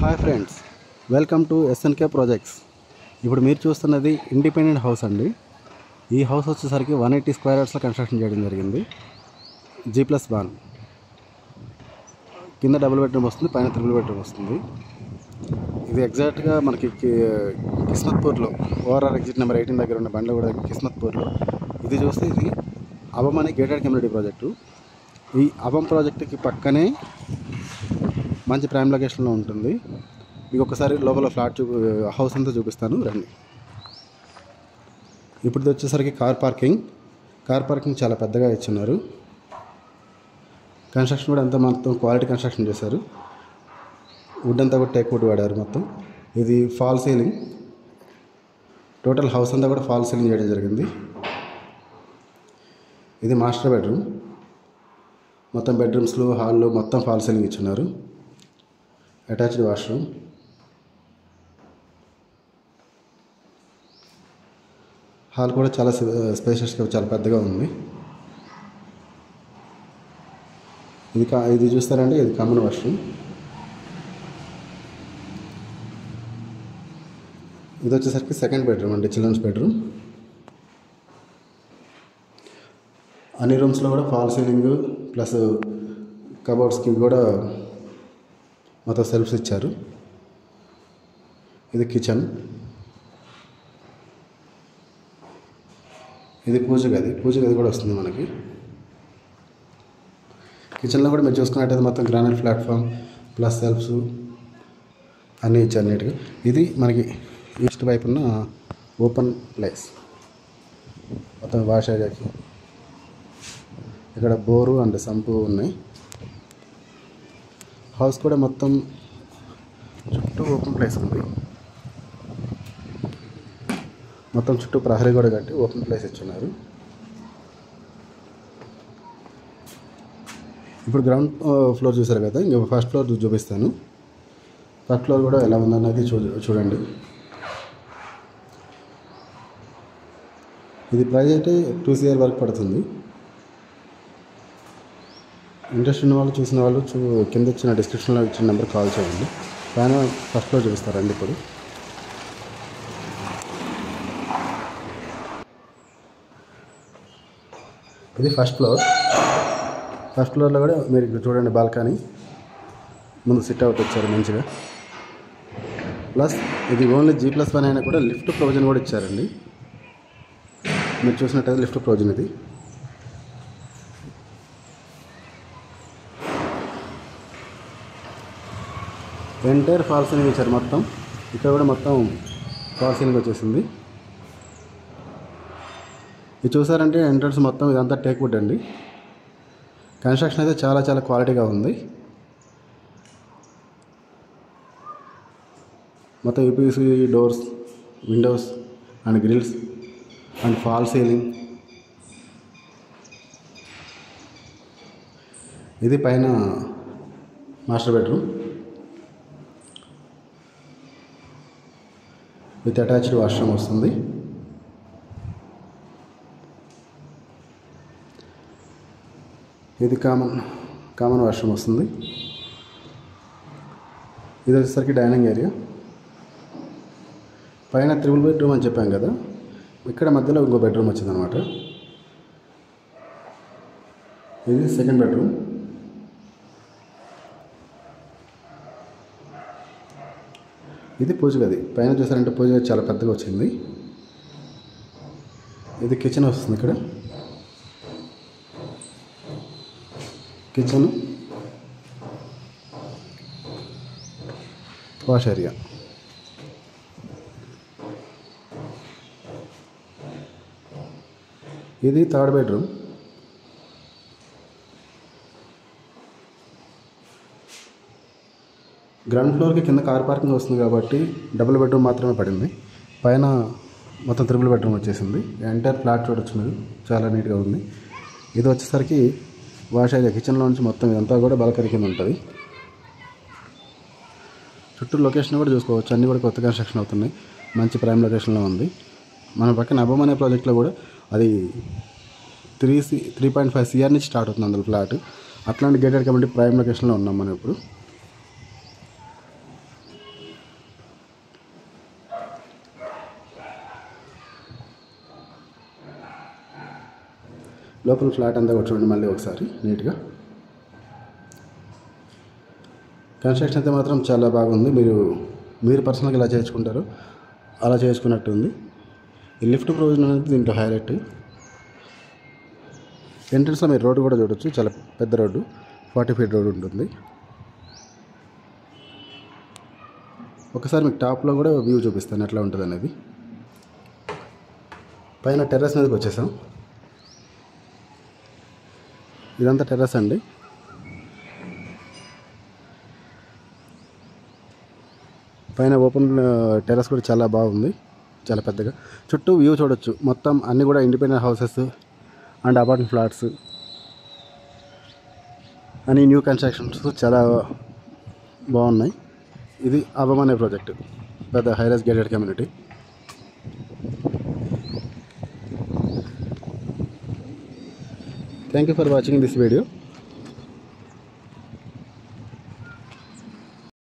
Hi friends, welcome to SNK projects. ఇప్పుడు మీరు చూస్తున్నది ఇండిపెండెంట్ హౌస్ అండి. ఈ హౌస్ వచ్చేసరికి 180 స్క్వేర్ యార్డ్స్లో కన్స్ట్రక్షన్ చేయడం జరిగింది. G+1 కింద డబుల్ బెడ్రూమ్ వస్తుంది, పైన ట్రిపుల్ బెడ్రూమ్ వస్తుంది. ఇది ఎగ్జాక్ట్గా మనకి కిస్మత్పూర్లో ఓఆర్ఆర్ ఎగ్జిట్ నెంబర్ 18 దగ్గర ఉన్న బండ్ల కూడా కిస్మత్పూర్లో. ఇది చూస్తే ఇది అబం అనే గేటెడ్ కమ్యూనిటీ ప్రాజెక్టు. ఈ అబం ప్రాజెక్టుకి పక్కనే మంచి ప్రైమ్ లొకేషన్లో ఉంటుంది. మీకు ఒకసారి లోపల హౌస్ అంతా చూపిస్తాను రండి. ఇప్పుడు వచ్చేసరికి కార్ పార్కింగ్ చాలా పెద్దగా ఇచ్చున్నారు. కన్స్ట్రక్షన్ కూడా అంతా మొత్తం క్వాలిటీ కన్స్ట్రక్షన్ చేశారు. వుడ్ అంతా కూడా టేక్ వుడ్ వాడారు మొత్తం. ఇది ఫాల్ సీలింగ్, టోటల్ హౌస్ అంతా కూడా ఫాల్ సీలింగ్ చేయడం జరిగింది. ఇది మాస్టర్ బెడ్రూమ్, మొత్తం బెడ్రూమ్స్లో హాల్లో మొత్తం ఫాల్ సీలింగ్ ఇచ్చున్నారు. అటాచ్డ్ వాష్రూమ్, హాల్ కూడా చాలా స్పేషియస్గా చాలా పెద్దగా ఉంది. ఇది చూస్తారండి, ఇది కామన్ వాష్రూమ్. ఇది వచ్చేసరికి సెకండ్ బెడ్రూమ్ అండి, చిల్డ్రన్స్ బెడ్రూమ్. అన్ని రూమ్స్లో కూడా ఫాల్ సీలింగ్ ప్లస్ కబోర్డ్స్కి కూడా మొత్తం సెల్ఫ్స్ ఇచ్చారు. ఇది కిచెన్, ఇది పూజ గది కూడా వస్తుంది మనకి. కిచెన్లో కూడా మీరు చూసుకున్నట్టయితే మొత్తం గ్రానైట్ ప్లాట్ఫామ్ ప్లస్ సెల్ఫ్స్ అన్నీ ఇచ్చారు నీట్గా. ఇది మనకి ఈస్ట్ వైపు ఉన్న ఓపెన్ ప్లేస్, మొత్తం వాష్ ఏరియాకి. ఇక్కడ బోరు అండ్ సంపు ఉన్నాయి. హౌస్ కూడా మొత్తం చుట్టూ ఓపెన్ ప్లేస్ ఉంది. మొత్తం చుట్టూ ప్రహరీ కూడా కట్టి ఓపెన్ ప్లేస్ ఇచ్చున్నారు. ఇప్పుడు గ్రౌండ్ ఫ్లోర్ చూసారు కదా, ఇంకా ఫస్ట్ ఫ్లోర్ చూపిస్తాను. ఫస్ట్ ఫ్లోర్ కూడా ఎలా ఉందన్నది చూడండి. ఇది ప్రైస్ అయితే 2 CR వరకు పడుతుంది. ఇంట్రెస్ట్ ఉన్న వాళ్ళు, చూసిన వాళ్ళు కింద ఇచ్చిన డిస్క్రిప్షన్లో ఇచ్చిన నెంబర్ కాల్ చేయండి. పైన ఫస్ట్ ఫ్లోర్ చూపిస్తారండి. ఇప్పుడు ఇది ఫస్ట్ ఫ్లోర్లో కూడా మీరు చూడండి, బాల్కనీ ముందు సిట్ అవుట్ వచ్చారు మంచిగా. ప్లస్ ఇది ఓన్లీ G+1 అయినా కూడా లిఫ్ట్ ప్రొవిజన్ కూడా ఇచ్చారండి. మీరు చూసినట్టయితే లిఫ్ట్ ప్రొవిజన్ ఇది. ఎంటైర్ ఫాల్ సీలింగ్ ఇచ్చారు మొత్తం. ఇక్కడ కూడా మొత్తం ఫాల్ సీలింగ్ వచ్చేసింది. ఇది చూసారంటే ఎంట్రన్స్ మొత్తం ఇదంతా టేక్ వుడ్ అండి. కన్స్ట్రక్షన్ అయితే చాలా చాలా క్వాలిటీగా ఉంది. మొత్తం UPVC doors, windows and grills and fall ceiling. ఇది పైన master bedroom with attached washroom వస్తుంది. ఇది కామన్ వాష్రూమ్ వస్తుంది. ఇది వచ్చేసరికి డైనింగ్ ఏరియా. పైన ట్రిపుల్ బెడ్రూమ్ అని చెప్పాం కదా, ఇక్కడ మధ్యలో ఇంకో బెడ్రూమ్ వచ్చిందనమాట. ఇది సెకండ్ బెడ్రూమ్. ఇది పూజ గది. పైన చూసారంటే పూజ గది చాలా పెద్దగా వచ్చింది. ఇది కిచెన్ వస్తుంది. ఇక్కడ కిచెన్, వాష్ ఏరియా. ఇది థర్డ్ బెడ్రూమ్. గ్రౌండ్ ఫ్లోర్కి కింద కార్ పార్కింగ్ వస్తుంది కాబట్టి డబుల్ బెడ్రూమ్ మాత్రమే పడింది. పైన మొత్తం ట్రిపుల్ బెడ్రూమ్ వచ్చేసింది. ఎంటైర్ ఫ్లాట్ చూడొచ్చు మీరు, చాలా నీట్గా ఉంది. ఇది వచ్చేసరికి వాష్ ఏరియా. కిచెన్లో నుంచి మొత్తం ఇదంతా కూడా బాల్కనీ కింద ఉంటుంది. చుట్టూ లొకేషన్ కూడా చూసుకోవచ్చు, అన్నీ కూడా కొత్త కన్స్ట్రక్షన్ అవుతున్నాయి. మంచి ప్రైమ్ లొకేషన్లో ఉంది. మన పక్కన అబం అనే ప్రాజెక్ట్లో కూడా అది 3.5 CR నుంచి స్టార్ట్ అవుతుంది అందులో ఫ్లాట్. అట్లాంటి గేటెడ్ కమ్యూనిటీ ప్రైమ్ లొకేషన్లో ఉన్నాం మనం ఇప్పుడు. లోపల ఫ్లాట్ అంతా కూడా చూడండి మళ్ళీ ఒకసారి నీట్గా. కన్స్ట్రక్షన్ అయితే మాత్రం చాలా బాగుంది. మీరు పర్సనల్గా ఎలా చేసుకుంటారో అలా చేసుకున్నట్టు ఉంది. ఈ లిఫ్ట్ ప్రొవిజన్ అనేది దీంట్లో హైలైట్. ఎంట్రన్స్లో మీరు రోడ్డు కూడా చూడొచ్చు, చాలా పెద్ద రోడ్డు, 40 ఫీట్ రోడ్డు ఉంటుంది. ఒకసారి మీకు టాప్లో కూడా వ్యూ చూపిస్తాను ఎట్లా ఉంటుంది అనేది. పైన టెర్రస్ మీదకి వచ్చేసాం. ఇదంతా టెర్రస్ అండి. పైన ఓపెన్ టెర్రస్ కూడా చాలా బాగుంది, చాలా పెద్దగా. చుట్టూ వ్యూ చూడొచ్చు. మొత్తం అన్నీ కూడా independent houses and apartment flats అని న్యూ కన్స్ట్రక్షన్స్ చాలా బాగున్నాయి. ఇది అబమ్ అనే ప్రాజెక్ట్, పెద్ద high-rise gated community. Thank you for watching this video.